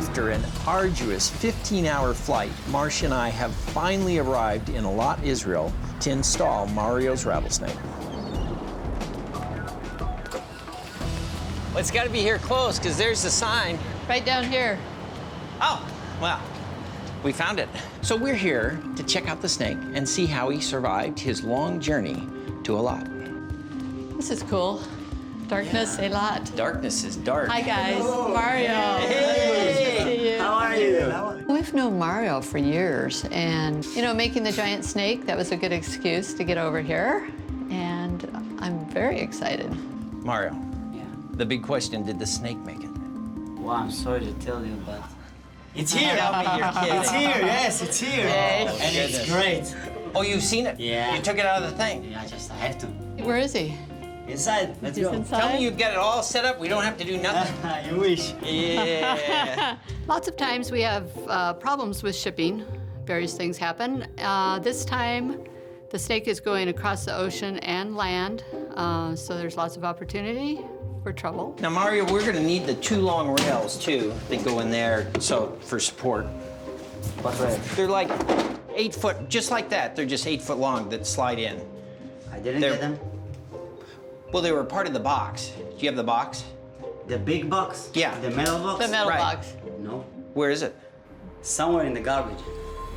After an arduous 15-hour flight, Marcia and I have finally arrived in Eilat, Israel, to install Mario's rattlesnake. Well, it's got to be here close, because there's the sign. Right down here. Oh, well, we found it. So we're here to check out the snake and see how he survived his long journey to Eilat. This is cool. Darkness, Eilat. Darkness is dark. Hi, guys. Hello. Mario. Hey. Nice to see you. How are you? We've known Mario for years, and, you know, making the giant snake, that was a good excuse to get over here, and I'm very excited. Mario, Yeah. the big question, did the snake make it? Well, I'm sorry to tell you, but it's Tell me you're kidding. It's here. Yes, it's here. Yay. Oh, And goodness. it's great. Oh, you've seen it? Yeah. You took it out of the thing? Yeah, I have to. Where is he? Inside. Let's He's go. inside? Tell me you've got it all set up. We don't have to do nothing. You wish. Yeah. Lots of times we have problems with shipping. Various things happen. This time, the snake is going across the ocean and land, so there's lots of opportunity for trouble. Now, Mario, we're going to need the 2 long rails, too, that go in there for support. What way? They're like 8 foot, just like that. They're just 8 foot long that slide in. I didn't They're- get them. Well, they were part of the box. Do you have the box? The big box? Yeah. The metal box? The metal Right. box. No. Where is it? Somewhere in the garbage.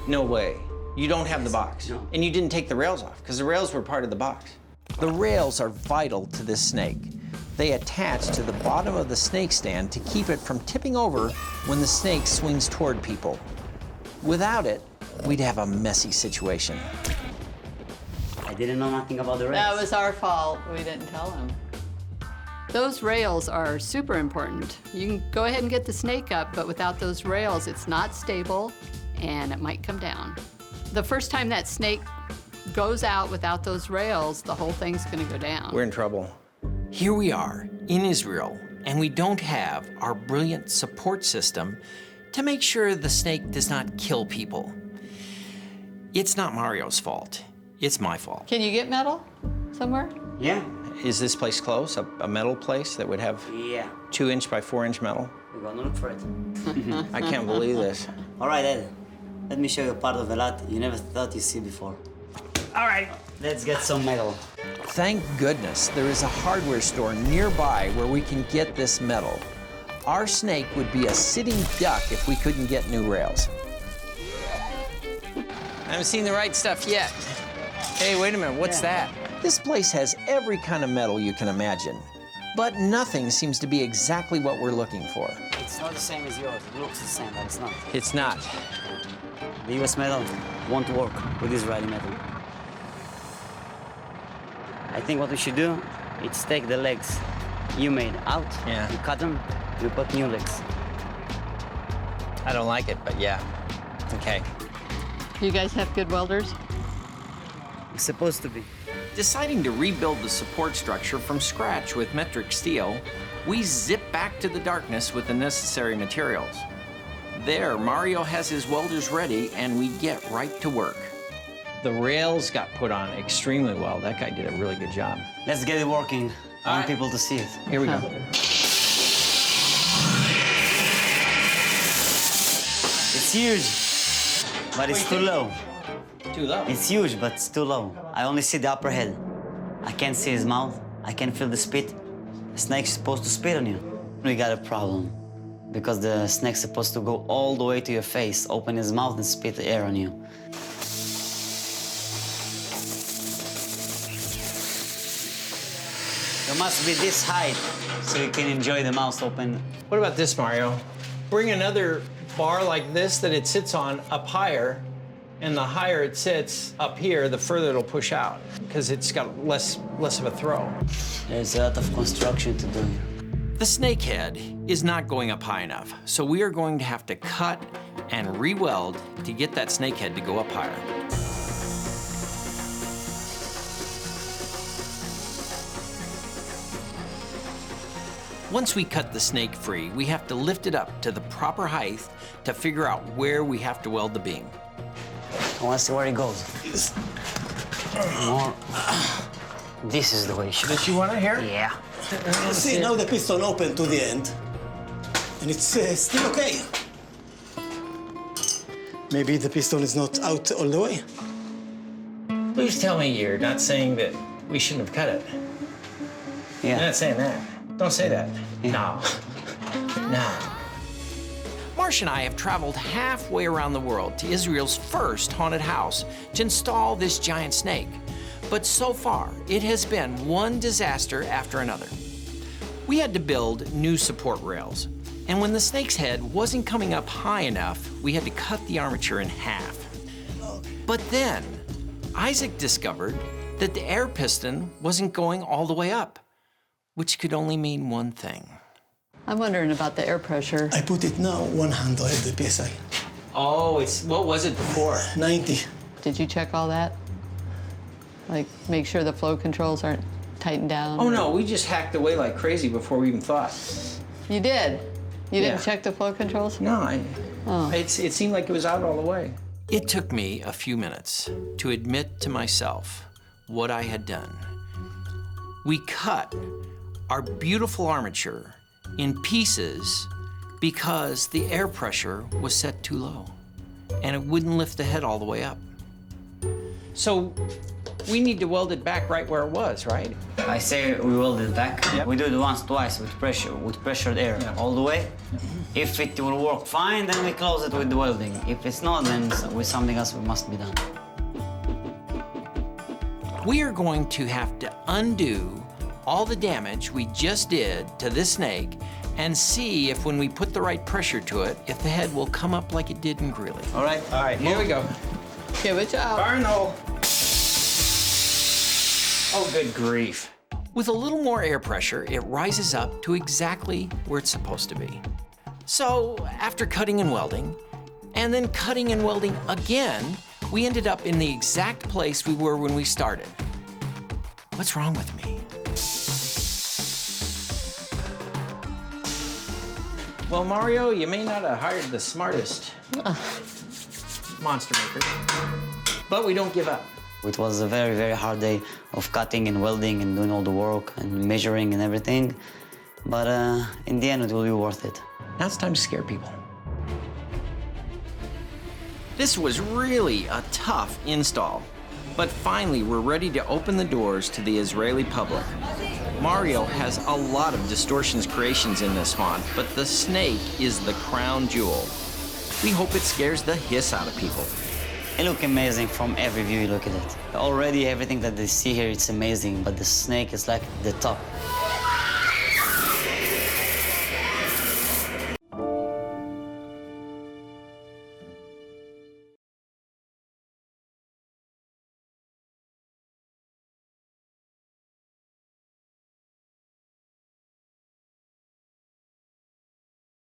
No way. You don't have the box. No. And you didn't take the rails off, because the rails were part of the box. The rails are vital to this snake. They attach to the bottom of the snake stand to keep it from tipping over when the snake swings toward people. Without it, we'd have a messy situation. I didn't know nothing about the rest. That was our fault. We didn't tell him. Those rails are super important. You can go ahead and get the snake up, but without those rails, it's not stable and it might come down. The first time that snake goes out without those rails, the whole thing's gonna go down. We're in trouble. Here we are in Israel, and we don't have our brilliant support system to make sure the snake does not kill people. It's not Mario's fault. It's my fault. Can you get metal somewhere? Yeah. Is this place close? A metal place that would have Yeah. 2-inch by 4-inch metal? We're gonna look for it. I can't believe this. All right, Ed. Let me show you a part of Eilat you never thought you'd see before. All right. Let's get some metal. Thank goodness there is a hardware store nearby where we can get this metal. Our snake would be a sitting duck if we couldn't get new rails. I haven't seen the right stuff yet. Hey, wait a minute, what's that? This place has every kind of metal you can imagine, but nothing seems to be exactly what we're looking for. It's not the same as yours. It looks the same, but it's not. It's not. The US metal won't work with Israeli metal. I think what we should do is take the legs you made out, Yeah. you cut them, you put new legs. I don't like it, but yeah. Okay. You guys have good welders? It's supposed to be. Deciding to rebuild the support structure from scratch with metric steel, we zip back to the darkness with the necessary materials. There, Mario has his welders ready, and we get right to work. The rails got put on extremely well. That guy did a really good job. Let's get it working. I want right. people to see it. Here we go. It's huge, but it's too low. Too low. It's huge, but it's too low. I only see the upper head. I can't see his mouth. I can't feel the spit. The snake's supposed to spit on you. We got a problem. Because the snake's supposed to go all the way to your face, open his mouth and spit the air on you. You must be this height so you can enjoy the mouth open. What about this, Mario? Bring another bar like this that it sits on up higher, and the higher it sits up here, the further it'll push out, because it's got less of a throw. There's a lot of construction to do here. The snake head is not going up high enough, so we are going to have to cut and re-weld to get that snake head to go up higher. Once we cut the snake free, we have to lift it up to the proper height to figure out where we have to weld the beam. I want to see where it goes. More. This is the way it should. Does you want to hear? Yeah. See, now the piston open to the end, and it's still okay. Maybe the piston is not out all the way. Please tell me you're not saying that we shouldn't have cut it. You're Yeah. not saying that. Don't say that. No. No. Marsh and I have traveled halfway around the world to Israel's first haunted house to install this giant snake. But so far, it has been one disaster after another. We had to build new support rails, and when the snake's head wasn't coming up high enough, we had to cut the armature in half. But then, Isaac discovered that the air piston wasn't going all the way up, which could only mean one thing. I'm wondering about the air pressure. I put it now 100 PSI. Oh, what was it before? 90. Did you check all that? Like, make sure the flow controls aren't tightened down? Oh no, we just hacked away like crazy before we even thought. You did? You Yeah. didn't check the flow controls? No, Oh. it seemed like it was out all the way. It took me a few minutes to admit to myself what I had done. We cut our beautiful armature in pieces because the air pressure was set too low and it wouldn't lift the head all the way up. So we need to weld it back right where it was, right? I say we weld it back. Yep. We do it once, twice with pressured air all the way. If it will work fine, then we close it with the welding. If it's not, then with something else we must be done. We are going to have to undo all the damage we just did to this snake and see if when we put the right pressure to it, if the head will come up like it did in Greeley. All right? All right, here we go. Give it job. Arnold. Oh, good grief. With a little more air pressure, it rises up to exactly where it's supposed to be. So, after cutting and welding, and then cutting and welding again, we ended up in the exact place we were when we started. What's wrong with me? Well, Mario, you may not have hired the smartest monster maker, but we don't give up. It was a very, very hard day of cutting and welding and doing all the work and measuring and everything. But in the end, it will be worth it. Now it's time to scare people. This was really a tough install, but finally we're ready to open the doors to the Israeli public. Mario has a lot of Distortions creations in this haunt, but the snake is the crown jewel. We hope it scares the hiss out of people. It looks amazing from every view you look at it. Already everything that they see here, it's amazing, but the snake is like the top.